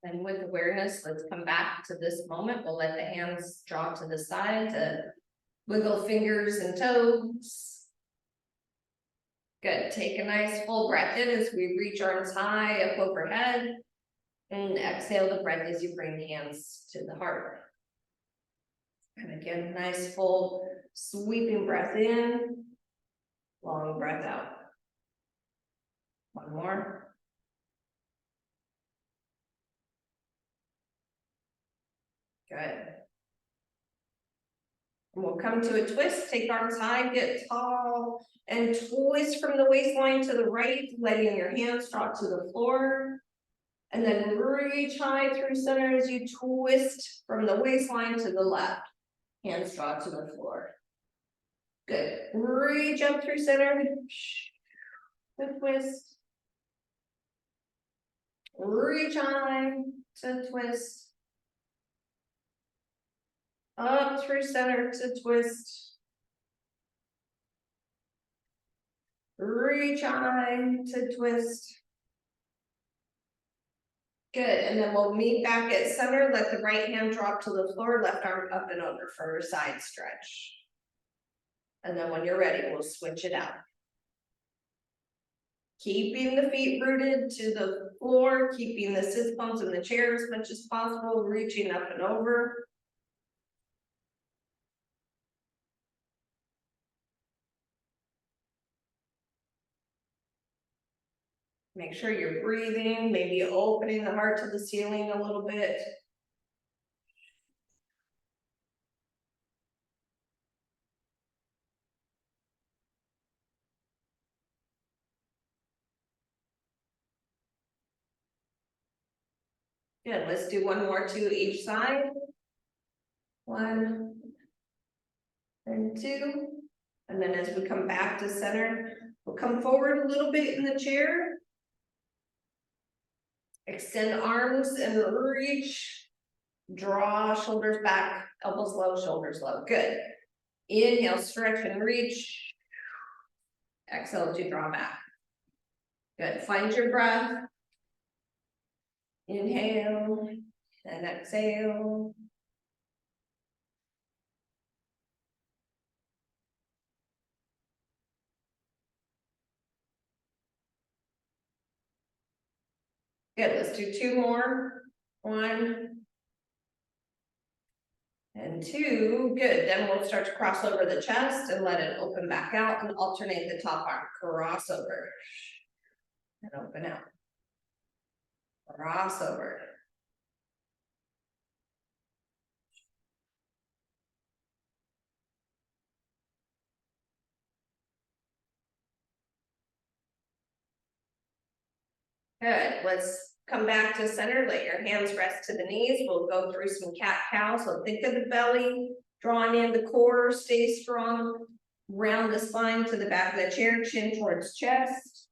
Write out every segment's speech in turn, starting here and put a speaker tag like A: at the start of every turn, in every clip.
A: And with awareness, let's come back to this moment. We'll let the hands draw to the side to wiggle fingers and toes. Good. Take a nice full breath in as we reach arms high up overhead. And exhale the breath as you bring the hands to the heart. And again, nice full sweeping breath in. Long breath out. One more. Good. And we'll come to a twist, take arms high, get tall, and twist from the waistline to the right, letting your hands drop to the floor. And then reach high through center as you twist from the waistline to the left. Hands drop to the floor. Good. Reach up through center. Good twist. Reach high to twist. Up through center to twist. Reach high to twist. Good, and then we'll meet back at center, let the right hand drop to the floor, left arm up and over for a side stretch. And then when you're ready, we'll switch it out. Keeping the feet rooted to the floor, keeping the sit bones in the chair as much as possible, reaching up and over. Make sure you're breathing, maybe opening the heart to the ceiling a little bit. Good, let's do one more to each side. 1 and 2. And then as we come back to center, we'll come forward a little bit in the chair. Extend arms and reach. Draw shoulders back, elbows low, shoulders low. Good. Inhale, stretch and reach. Exhale to draw back. Good. Find your breath. Inhale and exhale. Good. Let's do 2 more. 1 and 2. Good. Then we'll start to cross over the chest and let it open back out and alternate the top arm. Cross over and open out. Cross over. Good. Let's come back to center. Let your hands rest to the knees. We'll go through some cat-cow. So think of the belly, drawing in the core, stay strong. Round the spine to the back of the chair, chin towards chest.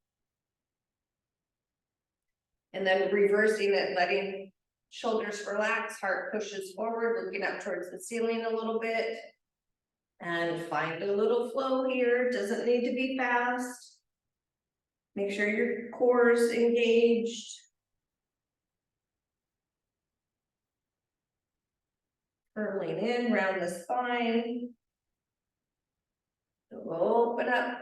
A: And then reversing it, letting shoulders relax, heart pushes forward, looking up towards the ceiling a little bit. And find a little flow here, doesn't need to be fast. Make sure your core is engaged. Curling in, round the spine. Open up.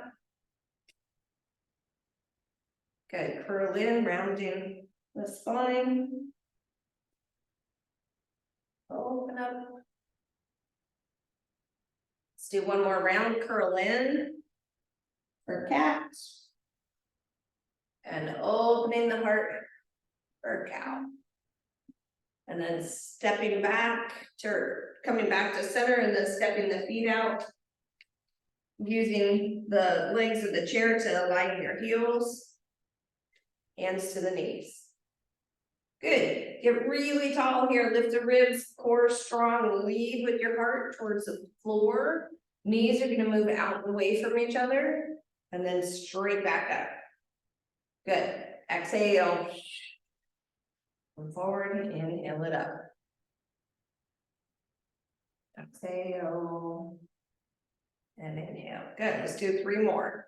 A: Good, curl in, rounding the spine. Open up. Let's do one more round, curl in for cat. And opening the heart for cow. And then stepping back to coming back to center and then stepping the feet out. Using the legs of the chair to align your heels. Hands to the knees. Good. Get really tall here. Lift the ribs, core strong. Lead with your heart towards the floor. Knees are going to move out and away from each other. And then straight back up. Good. Exhale. Come forward. Inhale it up. Exhale. And inhale. Good. Let's do 3 more.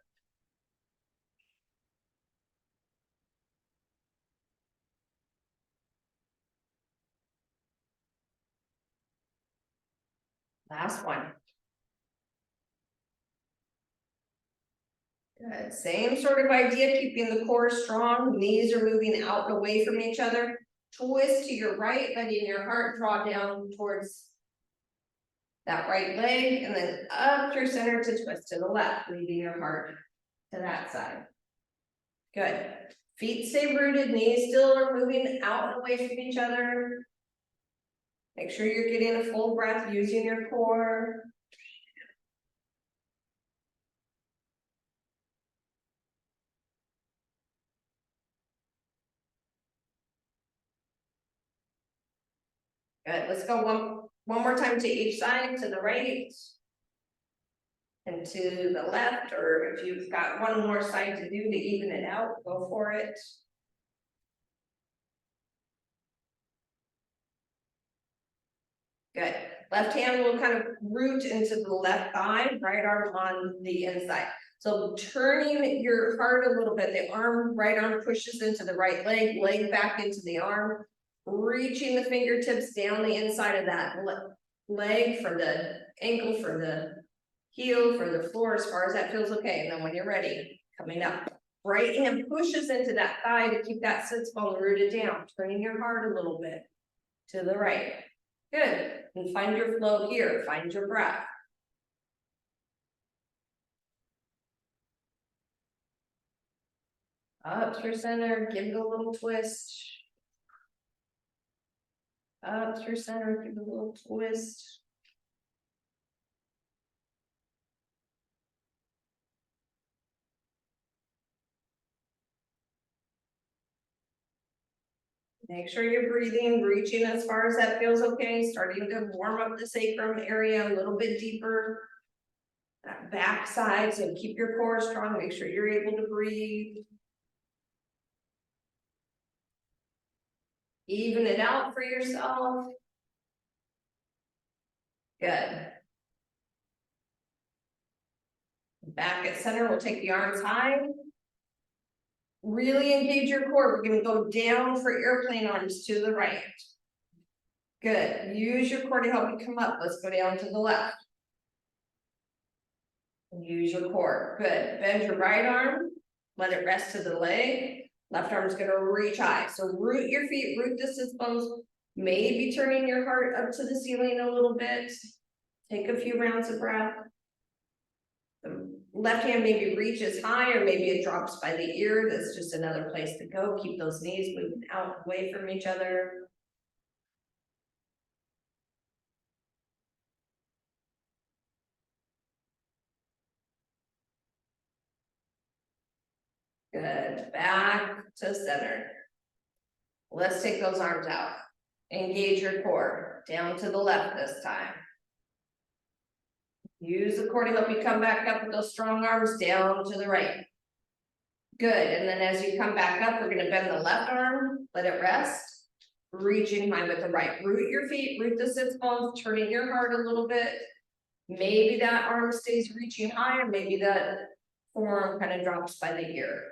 A: Last one. Good, same sort of idea, keeping the core strong, knees are moving out and away from each other. Twist to your right, letting your heart draw down towards that right leg, and then up through center to twist to the left, leaving your heart to that side. Good, feet stay rooted, knees still are moving out and away from each other. Make sure you're getting a full breath using your core. Good, let's go one more time to each side, to the right and to the left, or if you've got one more side to do to even it out, go for it. Good, left hand will kind of root into the left thigh, right arm on the inside. So turning your heart a little bit, the right arm pushes into the right leg, leg back into the arm, reaching the fingertips down the inside of that leg for the ankle, for the heel, for the floor, as far as that feels okay. And then when you're ready, coming up, right hand pushes into that thigh to keep that sits bone rooted down, turning your heart a little bit to the right. Good, and find your flow here, find your breath. Up through center, give it a little twist. Up through center, give it a little twist. Make sure you're breathing, reaching as far as that feels okay, starting to warm up the sacrum area a little bit deeper. That back side, so keep your core strong, make sure you're able to breathe. Even it out for yourself. Good. Back at center, we'll take the arms high. Really engage your core. We're going to go down for airplane arms to the right. Good. Use your core to help you come up. Let's go down to the left. Use your core. Good. Bend your right arm. Let it rest to the leg. Left arm is going to reach high. So root your feet, root the sits bones. Maybe turning your heart up to the ceiling a little bit. Take a few rounds of breath. The left hand maybe reaches high, or maybe it drops by the ear. That's just another place to go. Keep those knees moving out away from each other. Good. Back to center. Let's take those arms out. Engage your core. Down to the left this time. Use the core to help you come back up with those strong arms down to the right. Good, and then as you come back up, we're gonna bend the left arm, let it rest. Reaching high with the right. Root your feet, root the sits bones, turning your heart a little bit. Maybe that arm stays reaching high, or maybe that forearm kind of drops by the ear.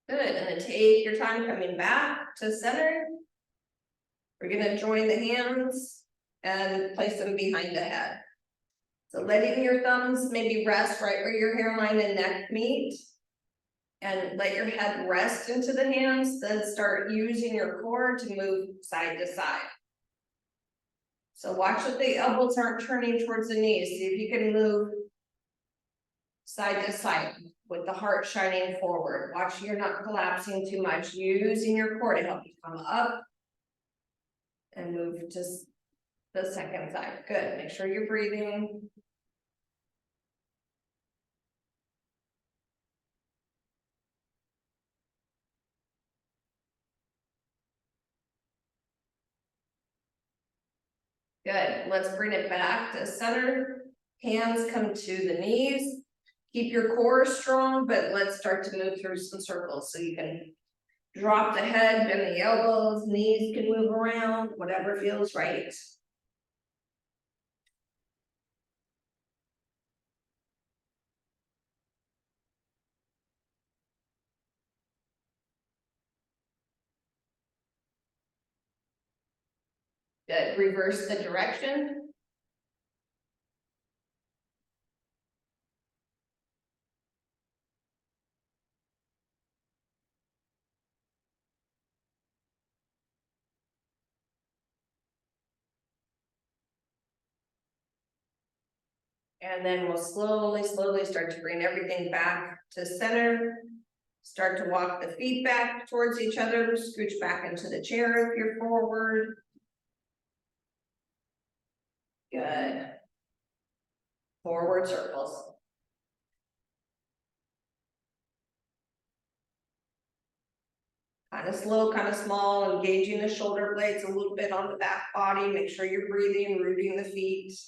A: Good, and then take your time coming back to center. We're gonna join the hands and place them behind the head. So letting your thumbs maybe rest right where your hairline and neck meet. And let your head rest into the hands, then start using your core to move side to side. So watch that the elbows aren't turning towards the knees. See if you can move side to side with the heart shining forward. Watch you're not collapsing too much, using your core to help you come up and move to the second side. Good, make sure you're breathing. Good, let's bring it back to center. Hands come to the knees. Keep your core strong, but let's start to move through some circles. So you can drop the head, bend the elbows, knees can move around, whatever feels right. Good, reverse the direction. And then we'll slowly start to bring everything back to center. Start to walk the feet back towards each other, scooch back into the chair if you're forward. Good. Forward circles. Kind of slow, kind of small, engaging the shoulder blades a little bit on the back body. Make sure you're breathing, rooting the feet.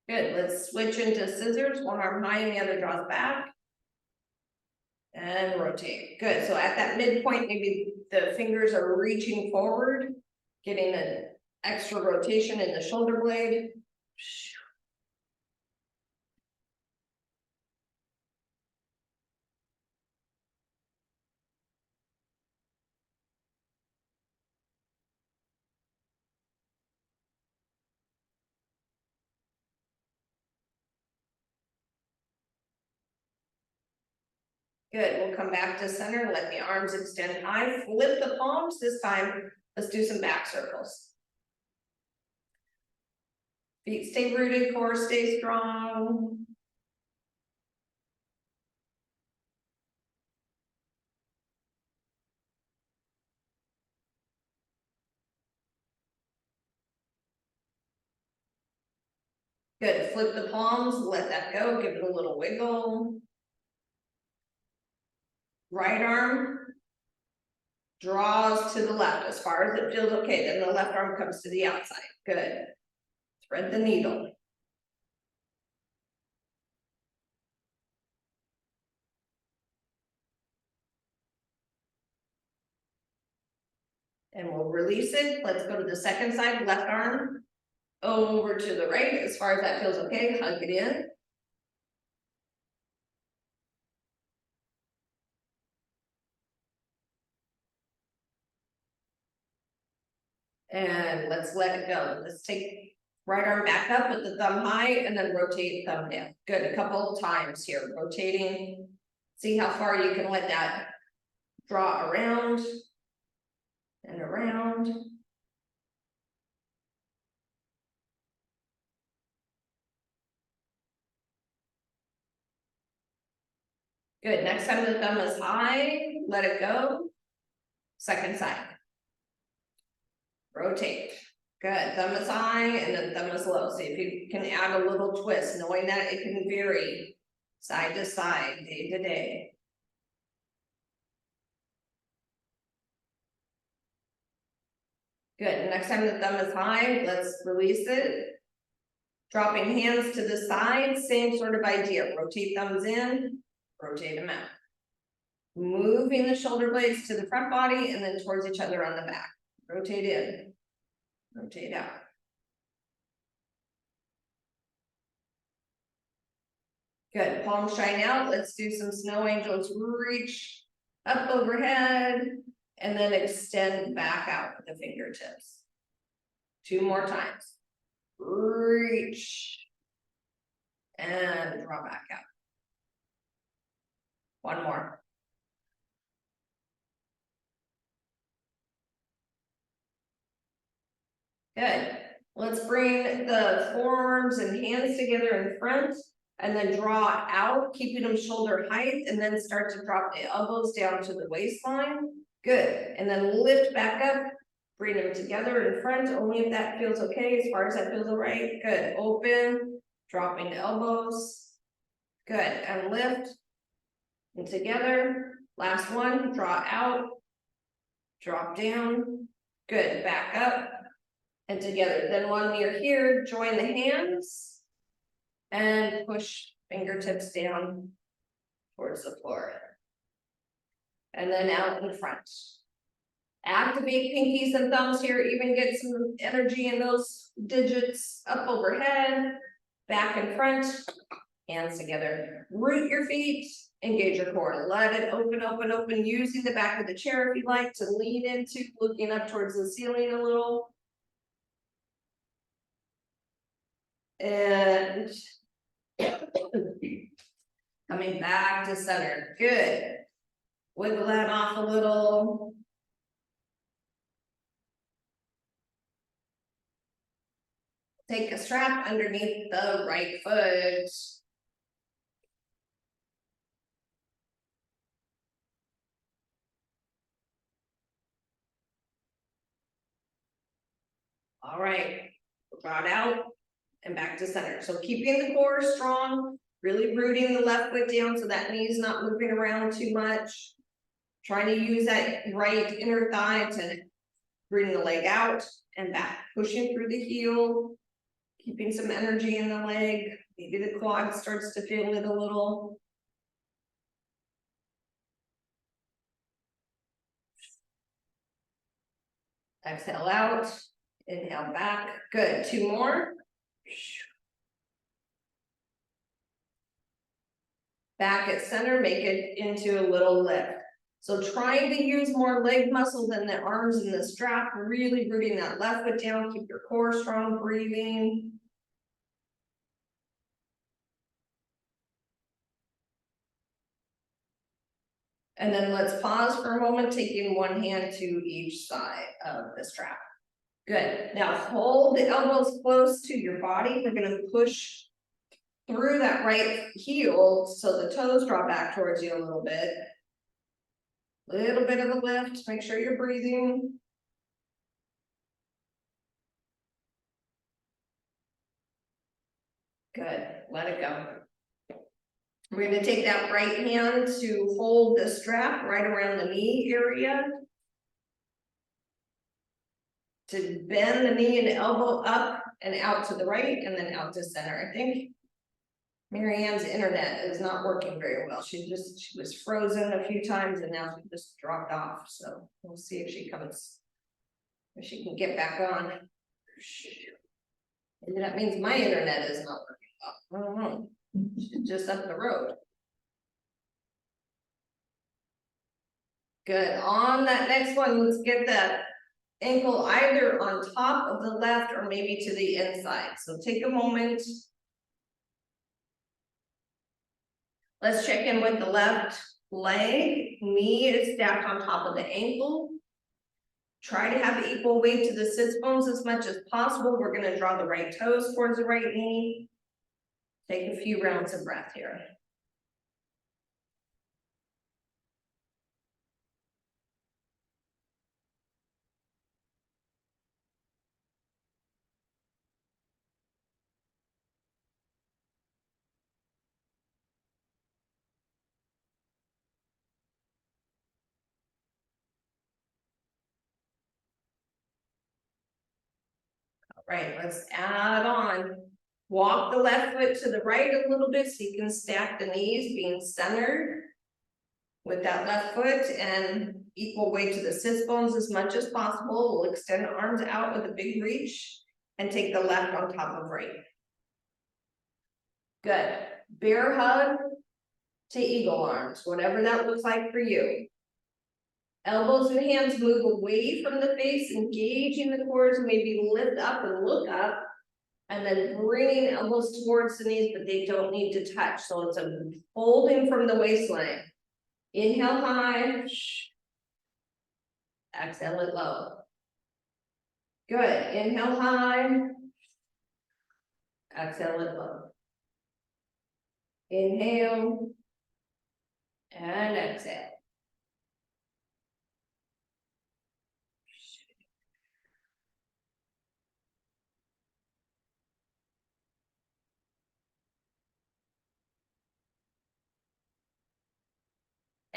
A: Good, let's switch into scissors, one arm high and the other draws back. And rotate, good, so at that midpoint, maybe the fingers are reaching forward, getting an extra rotation in the shoulder blade. Good, we'll come back to center, let the arms extend high, flip the palms. This time, let's do some back circles. Feet stay rooted, core stay strong. Good, flip the palms, let that go, give it a little wiggle. Right arm draws to the left as far as it feels okay, then the left arm comes to the outside, good. Thread the needle. And we'll release it, let's go to the second side, left arm over to the right, as far as that feels okay, hug it in. And let's let it go. Let's take right arm back up with the thumb high and then rotate thumb down. Good, a couple of times here, rotating. See how far you can let that draw around and around. Good, next time the thumb is high, let it go. Second side. Rotate. Good, thumb is high and then thumb is low. See if you can add a little twist, knowing that it can vary side to side, day to day. Good, next time the thumb is high, let's release it. Dropping hands to the side, same sort of idea. Rotate thumbs in, rotate them out. Moving the shoulder blades to the front body and then towards each other on the back. Rotate in, rotate out. Good, palms shine out. Let's do some snow angels. Reach up overhead and then extend back out with the fingertips. 2 more times. Reach and draw back out. 1 more. Good. Let's bring the forearms and hands together in front and then draw out, keeping them shoulder height, and then start to drop the elbows down to the waistline. Good. And then lift back up, bring them together in front, only if that feels okay, as far as that feels all right. Good. Open, dropping the elbows. Good. And lift and together. Last one, draw out, drop down. Good. Back up and together. Then when you're here, join the hands and push fingertips down towards the floor. And then out in front. Activate pinkies and thumbs here, even get some energy in those digits up overhead, back and front. hands together, root your feet, engage your core, let it open, open, open, using the back of the chair if you like to lean into, looking up towards the ceiling a little. And coming back to center, good. Wiggle that off a little. Take a strap underneath the right foot. All right, brought out and back to center. So keeping the core strong, really rooting the left foot down so that knee's not moving around too much. Trying to use that right inner thigh to bring the leg out and back, pushing through the heel, keeping some energy in the leg. Maybe the quad starts to feel it a little. Exhale out, inhale back. Good, 2 more. Back at center, make it into a little lift. So trying to use more leg muscle than the arms and the strap, really rooting that left foot down, keep your core strong, breathing. And then let's pause for a moment, taking one hand to each side of the strap. Good, now hold the elbows close to your body. We're gonna push through that right heel so the toes draw back towards you a little bit. Little bit of a lift, make sure you're breathing. Good, let it go. We're gonna take that right hand to hold the strap right around the knee area. To bend the knee and elbow up and out to the right and then out to center. I think Marianne's internet is not working very well. She was frozen a few times and now she just dropped off. So we'll see if she comes, if she can get back on. Maybe that means my internet is not working well. I don't know. She's just up the road. Good. On that next one, let's get that ankle either on top of the left or maybe to the inside. So take a moment. Let's check in with the left leg. Knee is stacked on top of the ankle. Try to have equal weight to the sits bones as much as possible. We're going to draw the right toes towards the right knee. Take a few rounds of breath here. Right, let's add on. Walk the left foot to the right a little bit so you can stack the knees, being centered with that left foot and equal weight to the sits bones as much as possible. We'll extend arms out with a big reach and take the left on top of right. Good. Bear hug to eagle arms, whatever that looks like for you. Elbows and hands move away from the face, engaging the cores, maybe lift up and look up, and then bringing elbows towards the knees, but they don't need to touch. So it's a folding from the waistline. Inhale high, exhale it low. Good, inhale high, exhale it low. Inhale, and exhale.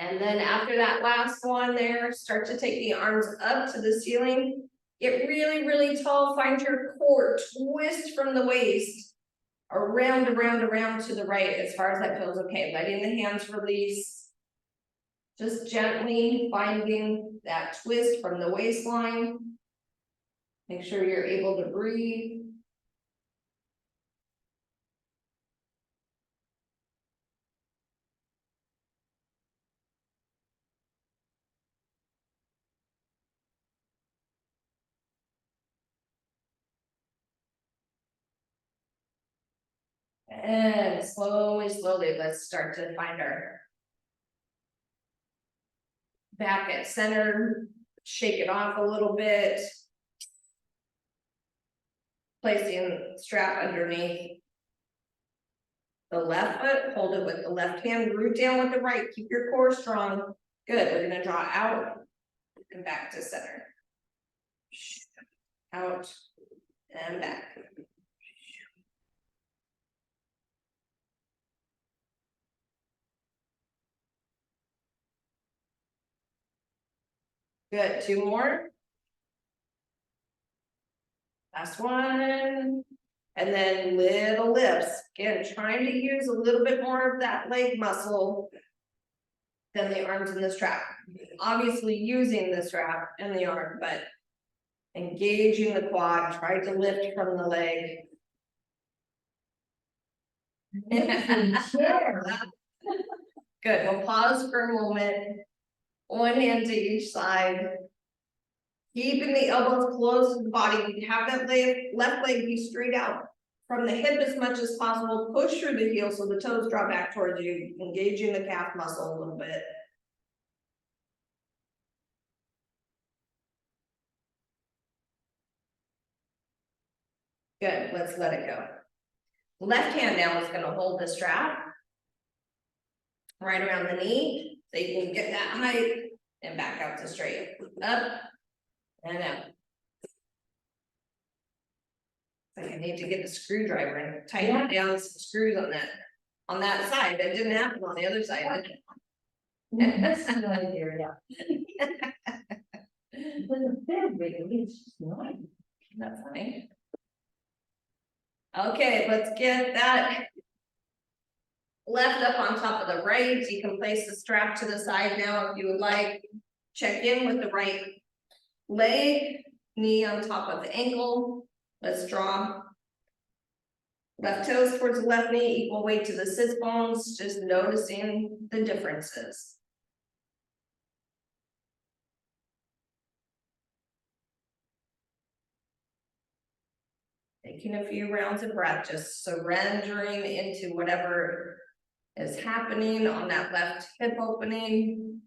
A: And then after that last one there, start to take the arms up to the ceiling. Get really, really tall, find your core, twist from the waist, around to the right as far as that feels okay. Letting the hands release. Just gently finding that twist from the waistline. Make sure you're able to breathe. And slowly, let's start to find our back at center, shake it off a little bit. Placing strap underneath the left foot, hold it with the left hand, root down with the right, keep your core strong. Good, we're gonna draw out and back to center. Out and back. Good, 2 more. Last one. And then little lifts. Again, trying to use a little bit more of that leg muscle than the arms in the strap. Obviously using the strap and the arm, but engaging the quad, try to lift from the leg. Good, we'll pause for a moment. One hand to each side. Keeping the elbows close to the body. Have that left leg be straight out from the hip as much as possible. Push through the heel so the toes draw back towards you, engaging the calf muscle a little bit. Good, let's let it go. Left hand now is going to hold the strap right around the knee so you can get that height and back out to straight. Up and out. I need to get the screwdriver and tighten down some screws on that side. That didn't happen on the other side.
B: That's not idea, yeah. But the bed really is just nice.
A: That's funny. Okay, let's get that left up on top of the right. You can place the strap to the side now if you would like. Check in with the right leg, knee on top of the ankle. Let's draw left toes towards the left knee, equal weight to the sits bones, just noticing the differences. Taking a few rounds of breath, just surrendering into whatever is happening on that left hip opening.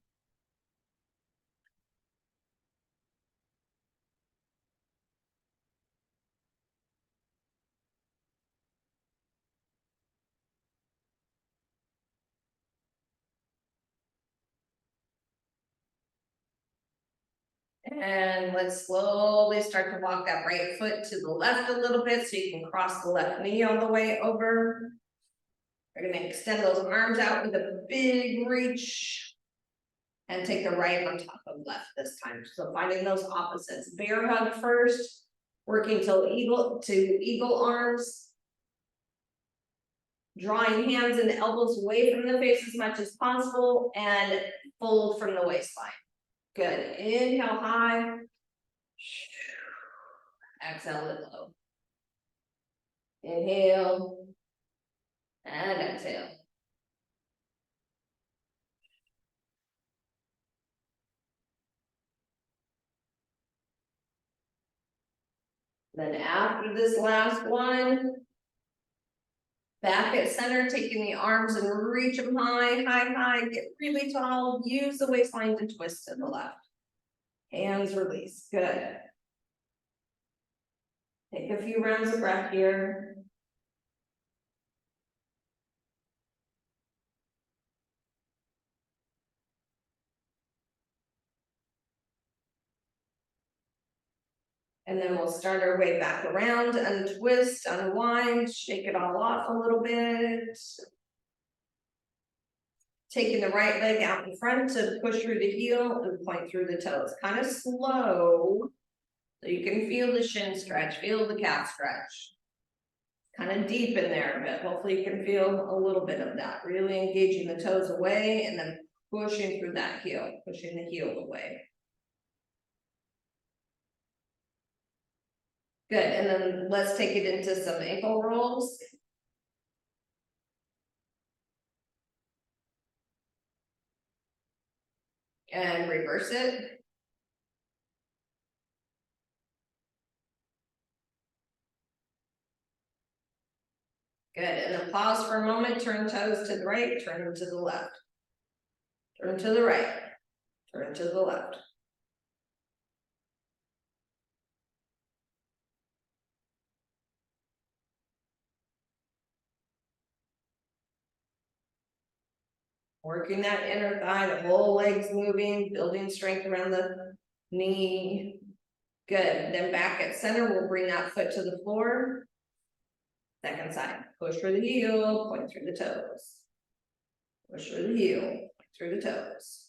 A: And let's slowly start to walk that right foot to the left a little bit so you can cross the left knee all the way over. We're going to extend those arms out with a big reach and take the right on top of left this time. So finding those opposites. Bear hug first, working till eagle arms. Drawing hands and elbows away from the face as much as possible and fold from the waistline. Good. Inhale high. Exhale it low. Inhale. And exhale. Then after this last one, back at center, taking the arms and reach them high, get really tall. Use the waistline to twist to the left. Hands release. Good. Take a few rounds of breath here. And then we'll start our way back around, untwist, unwind, shake it all off a little bit. Taking the right leg out in front to push through the heel and point through the toes. Kind of slow, so you can feel the shin stretch, feel the calf stretch. Kind of deep in there, but hopefully you can feel a little bit of that. Really engaging the toes away and then pushing through that heel, pushing the heel away. Good, and then let's take it into some ankle rolls. And reverse it. Good, and then pause for a moment, turn toes to the right, turn them to the left. Turn to the right, turn to the left. Working that inner thigh, the whole leg's moving, building strength around the knee. Good, then back at center, we'll bring that foot to the floor. Second side, push through the heel, point through the toes. Push through the heel, point through the toes.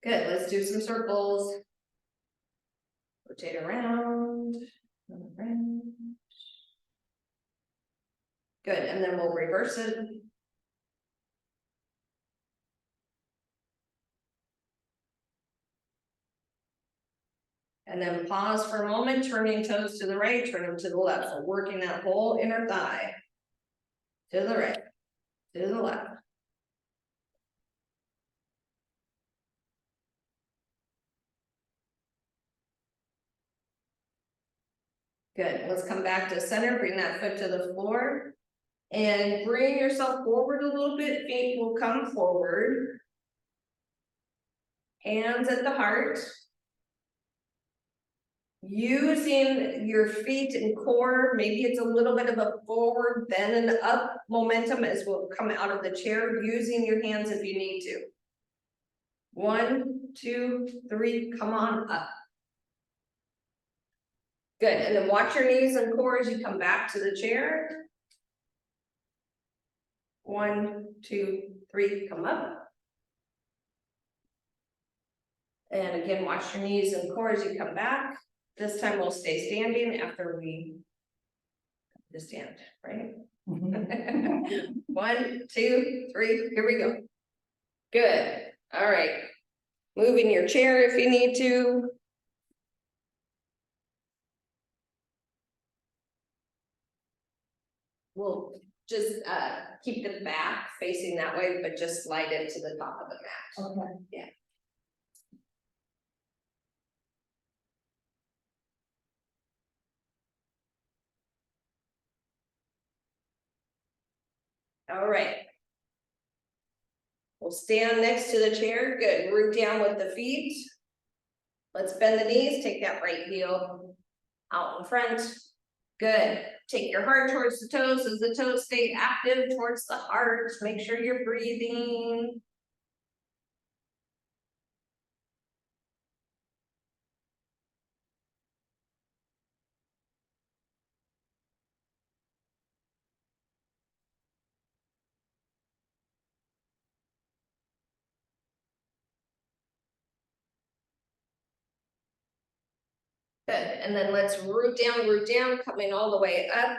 A: Good, let's do some circles. Rotate around. Good, and then we'll reverse it. And then pause for a moment, turning toes to the right, turn them to the left. So working that whole inner thigh. To the right, to the left. Good, let's come back to center, bring that foot to the floor. And bring yourself forward a little bit, feet will come forward. Hands at the heart. Using your feet and core, maybe it's a little bit of a forward bend and up momentum as we'll come out of the chair, using your hands if you need to. 1, 2, 3, come on up. Good, and then watch your knees and core as you come back to the chair. 1, 2, 3, come up. And again, watch your knees and core as you come back. This time we'll stay standing after we just stand, right? 1, 2, 3, here we go. Good, all right. Moving your chair if you need to. We'll just keep the back facing that way, but just slide it to the top of the mat.
B: Okay.
A: Yeah. All right. We'll stand next to the chair. Good. Root down with the feet. Let's bend the knees. Take that right heel out in front. Good. Take your heart towards the toes as the toes stay active towards the heart. Make sure you're breathing. Good, and then let's root down, coming all the way up.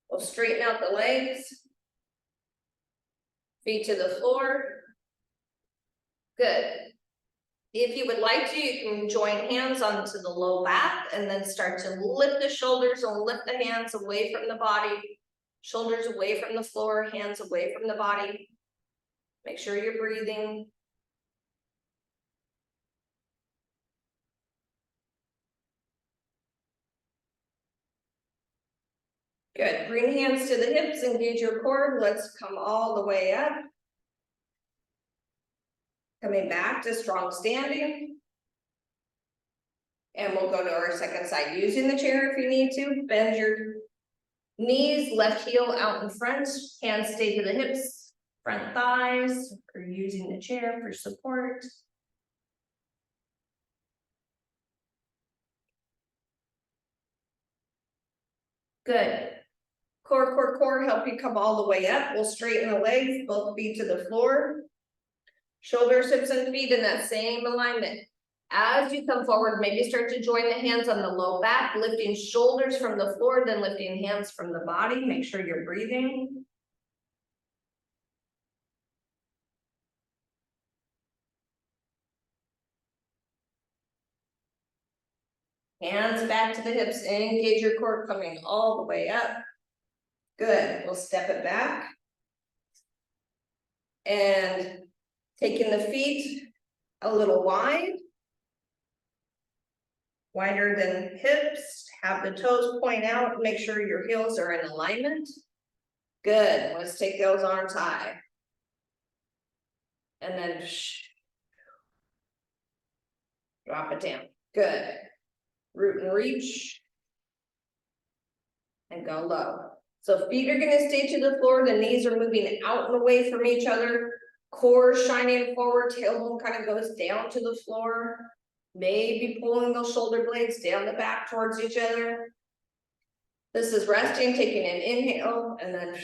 A: We'll straighten out the legs. Feet to the floor. Good. If you would like to, you can join hands onto the low back and then start to lift the shoulders and lift the hands away from the body. Shoulders away from the floor, hands away from the body. Make sure you're breathing. Good, bring hands to the hips, engage your core. Let's come all the way up. Coming back to strong standing. And we'll go to our second side, using the chair if you need to. Bend your knees, left heel out in front, hands stay to the hips, front thighs, or using the chair for support. Good. Core, help you come all the way up. We'll straighten the legs, both feet to the floor. Shoulders, hips, and feet in that same alignment. As you come forward, maybe start to join the hands on the low back, lifting shoulders from the floor, then lifting hands from the body. Make sure you're breathing. Hands back to the hips, engage your core, coming all the way up. Good, we'll step it back. And taking the feet a little wide. wider than hips, have the toes point out, make sure your heels are in alignment. Good, let's take those arms high. And then drop it down, good. Root and reach. And go low. So feet are gonna stay to the floor, the knees are moving out and away from each other. Core shining forward, tailbone kind of goes down to the floor. Maybe pulling those shoulder blades down the back towards each other. This is resting, taking an inhale, and then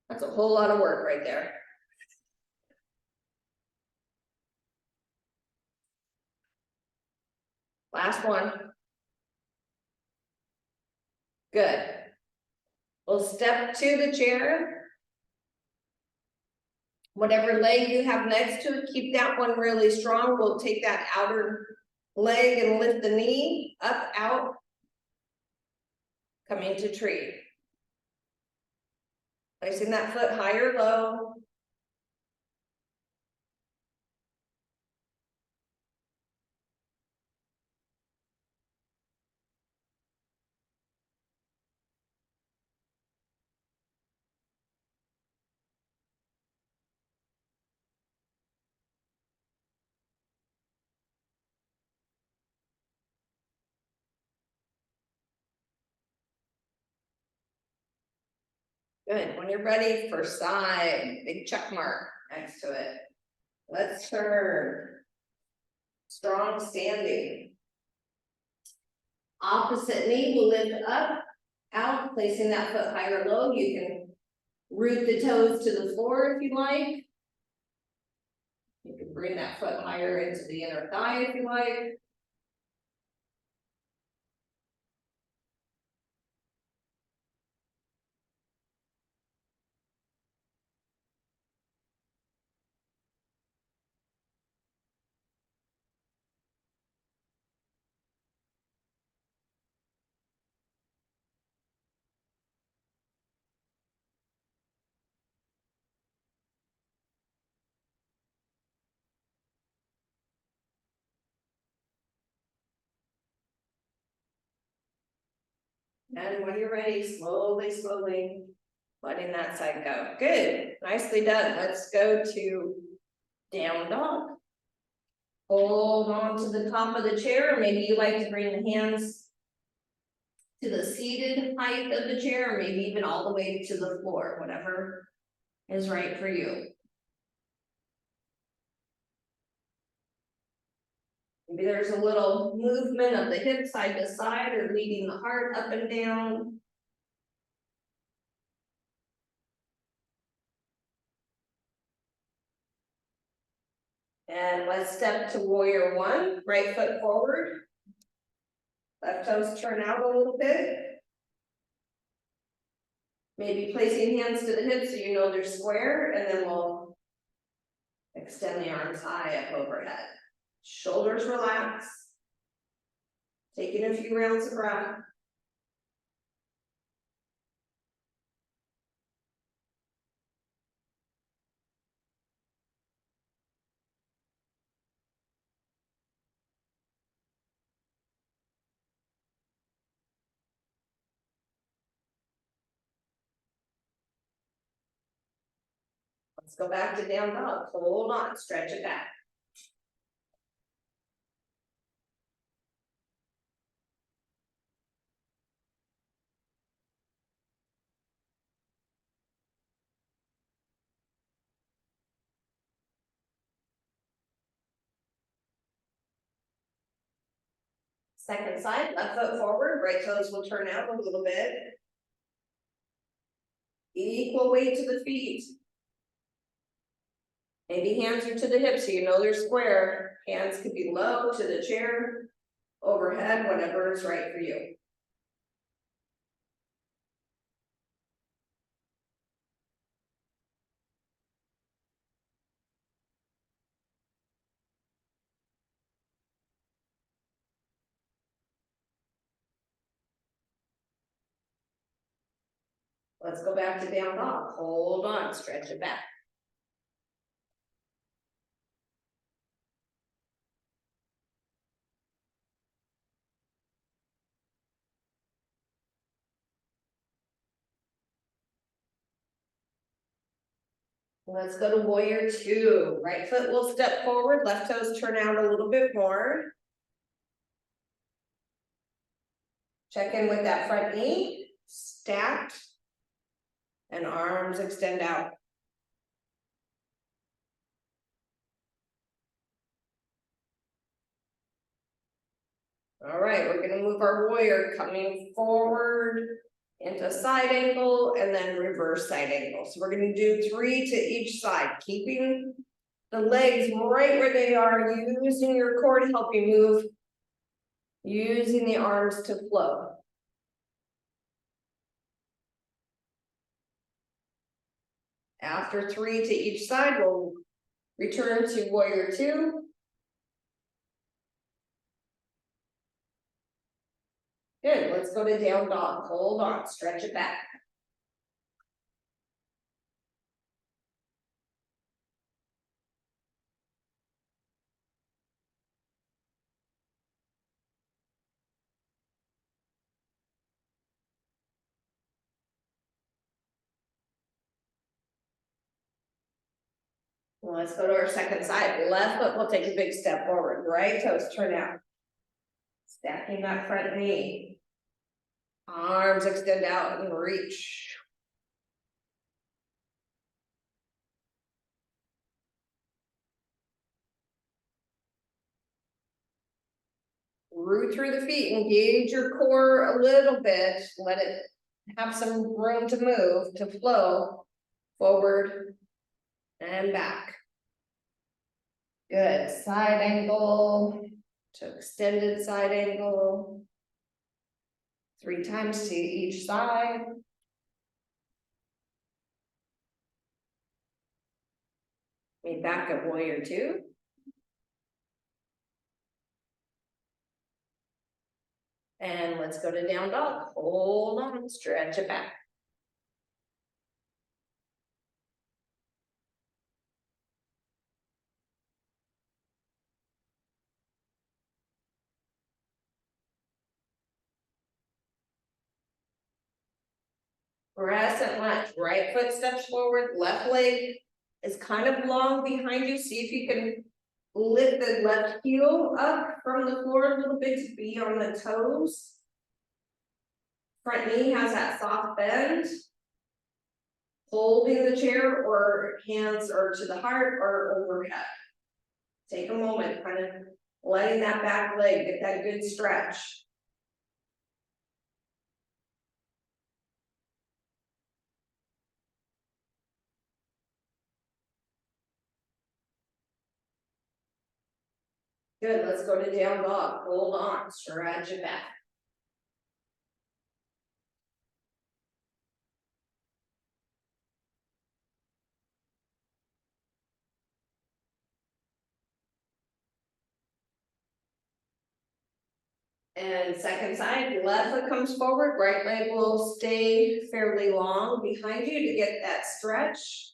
A: that's a whole lot of work right there. Last one. Good. We'll step to the chair. Whatever leg you have next to it, keep that one really strong. We'll take that outer leg and lift the knee up, out. Coming to tree. Placing that foot high or low. Good, when you're ready for side, big check mark next to it. Let's turn. Strong standing. Opposite knee will lift up, out, placing that foot high or low. You can root the toes to the floor if you like. You can bring that foot higher into the inner thigh if you like. And when you're ready, slowly, slowly letting that side go. Good, nicely done. Let's go to down dog. Hold on to the top of the chair. Maybe you like to bring the hands to the seated height of the chair, or maybe even all the way to the floor, whatever is right for you. Maybe there's a little movement of the hip side to side or leading the heart up and down. And let's step to warrior one, right foot forward. Left toes turn out a little bit. Maybe placing hands to the hips so you know they're square, and then we'll extend the arms high up overhead. Shoulders relax. Taking a few rounds of breath. Let's go back to down dog. Hold on, stretch it back. Second side, left foot forward, right toes will turn out a little bit. Equal weight to the feet. Maybe hands are to the hips so you know they're square. Hands could be low to the chair, overhead, whatever is right for you. Let's go back to down dog. Hold on, stretch it back. Let's go to warrior two. Right foot will step forward, left toes turn out a little bit more. Check in with that front knee, stacked. And arms extend out. All right, we're gonna move our warrior coming forward into side angle and then reverse side angle. So we're gonna do 3 to each side, keeping the legs right where they are, using your core to help you move, using the arms to flow. After 3 to each side, we'll return to warrior two. Good, let's go to down dog. Hold on, stretch it back. Well, let's go to our second side. Left foot will take a big step forward. Right toes turn out. Stacking that front knee. Arms extend out and reach. Root through the feet, engage your core a little bit, let it have some room to move, to flow forward and back. Good, side angle to extended side angle. 3 times to each side. Meet back at warrior two. And let's go to down dog. Hold on, stretch it back. Crescent lunge, right foot steps forward, left leg is kind of long behind you. See if you can lift the left heel up from the floor a little bit to be on the toes. Front knee has that soft bend. Holding the chair or hands or to the heart or overhead. Take a moment, kind of letting that back leg get that good stretch. Good, let's go to down dog. Hold on, stretch it back. And second side, left foot comes forward, right leg will stay fairly long behind you to get that stretch.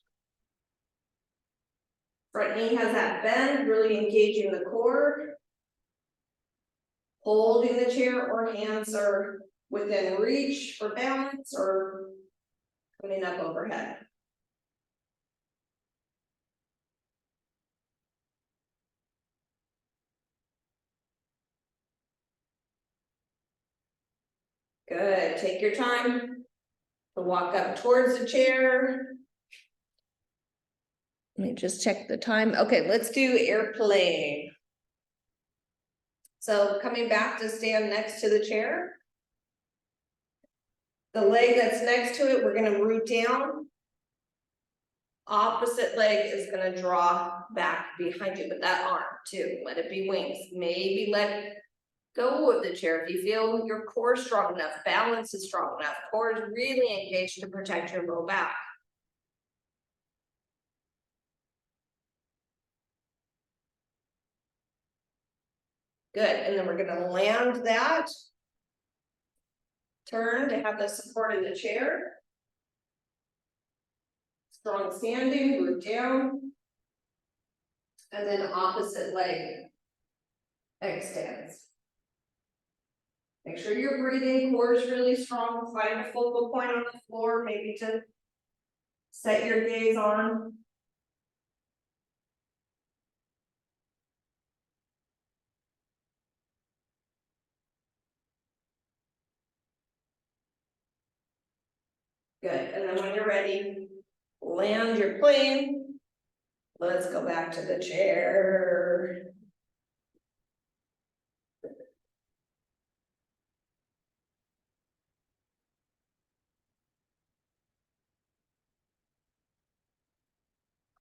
A: Front knee has that bend, really engaging the core. Holding the chair or hands are within reach for balance or coming up overhead. Good, take your time to walk up towards the chair. Let me just check the time. Okay, let's do airplane. So coming back to stand next to the chair. The leg that's next to it, we're gonna root down. Opposite leg is gonna draw back behind you, but that arm too, let it be wings. Maybe let go of the chair if you feel your core is strong enough, balance is strong enough, core is really engaged to protect your low back. Good, and then we're gonna land that. Turn to have the support of the chair. Strong standing, root down. And then opposite leg extends. Make sure you're breathing, core is really strong, find a focal point on the floor, maybe to set your gaze on. Good, and then when you're ready, land your plane. Let's go back to the chair.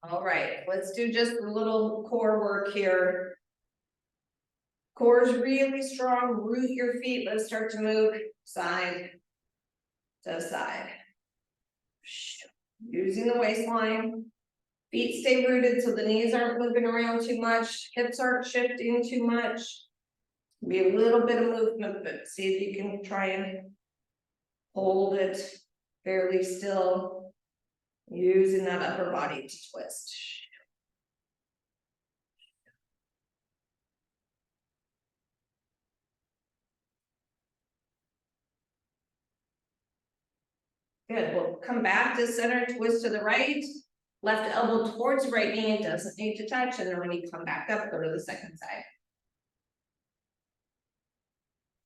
A: All right, let's do just a little core work here. Core is really strong, root your feet, let's start to move side to side. Using the waistline. Feet stay rooted so the knees aren't moving around too much, hips aren't shifting too much. Be a little bit of movement, but see if you can try and hold it fairly still, using that upper body to twist. Good, we'll come back to center, twist to the right, left elbow towards right knee, it doesn't need to touch, and then when you come back up, go to the second side.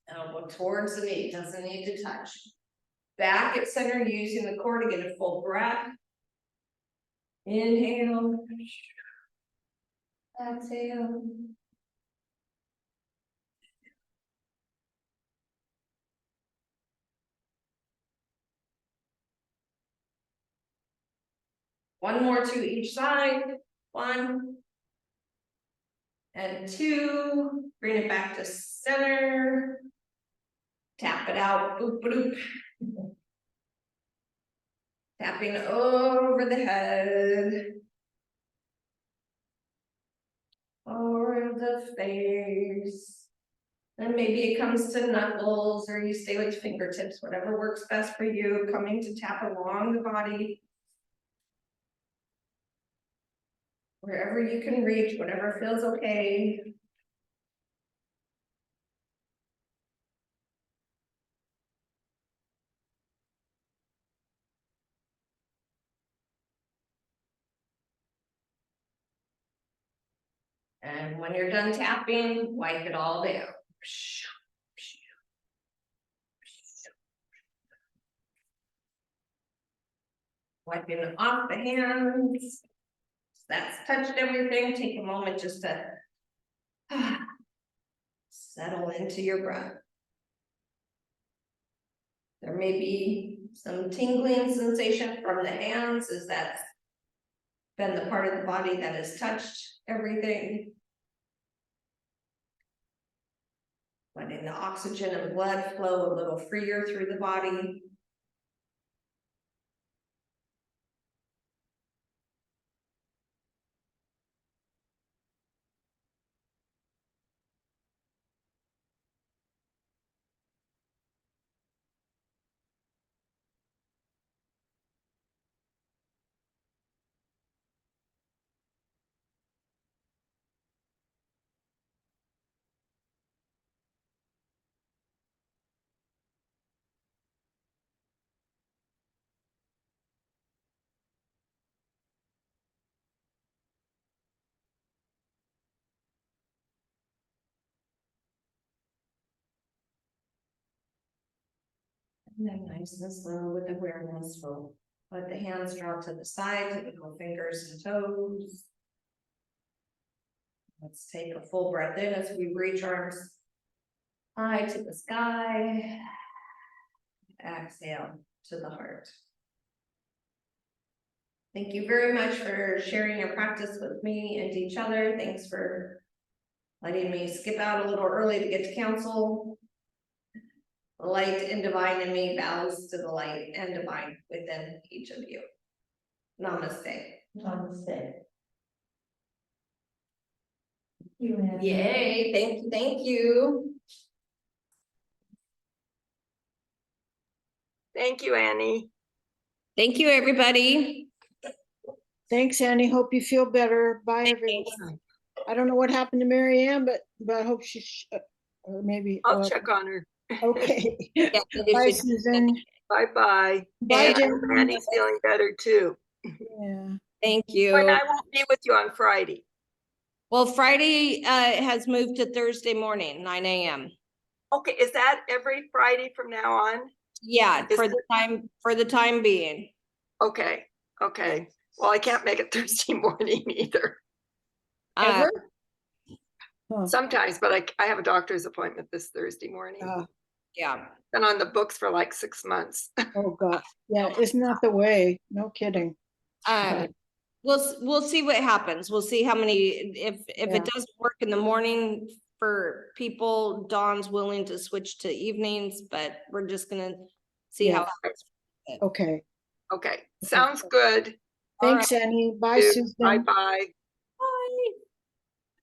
A: Elbow towards the knee, doesn't need to touch. Back at center, using the core to get a full breath. Inhale. Exhale. One more to each side. 1 and 2. Bring it back to center. Tap it out. Boop, boop. Tapping over the head. Over the face. And maybe it comes to knuckles, or you stay with fingertips, whatever works best for you. Coming to tap along the body. Wherever you can reach, whatever feels okay. And when you're done tapping, wipe it all down. Wiping off the hands. That's touched everything. Take a moment just to settle into your breath. There may be some tingling sensation from the hands as that's been the part of the body that has touched everything. Letting the oxygen and blood flow a little freer through the body. And then nice and slow with awareness, we'll let the hands draw to the side, little fingers and toes. Let's take a full breath in as we reach arms high to the sky. Exhale to the heart. Thank you very much for sharing your practice with me and each other. Thanks for letting me skip out a little early to get to council. The light and divine in me bows to the light and divine within each of you. Namaste.
B: Namaste.
A: Yay, thank you, thank you.
C: Thank you, Annie.
A: Thank you, everybody.
D: Thanks, Annie. Hope you feel better. Bye,
A: Thanks.
D: everyone. I don't know what happened to Mary Ann, but I hope she's, or maybe.
C: I'll check on her.
D: Okay.
A: Yeah,
D: Bye, Susan.
C: Bye-bye.
D: Bye,
C: And I
D: Jen.
C: hope Annie's feeling better too.
D: Yeah.
A: Thank you.
C: And I won't be with you on Friday.
A: Well, Friday has moved to Thursday morning, 9 a.m.
C: Okay, is that every Friday from now on?
A: Yeah,
C: Is
A: for the time being.
C: Okay, okay. Well, I can't make it Thursday morning either.
A: Uh,
D: Ever? Huh,
C: Sometimes, but I have a doctor's appointment this Thursday morning.
A: yeah.
C: Been on the books for like 6 months.
D: oh, God. Yeah, isn't that the way? No kidding.
A: Um, we'll see what happens. We'll see how many, if
D: Yeah.
A: it doesn't work in the morning for people, Dawn's willing to switch to evenings, but we're just gonna see how.
D: Okay.
C: Okay, sounds good.
A: All
D: Thanks, Annie. Bye, Susan.
C: Bye-bye.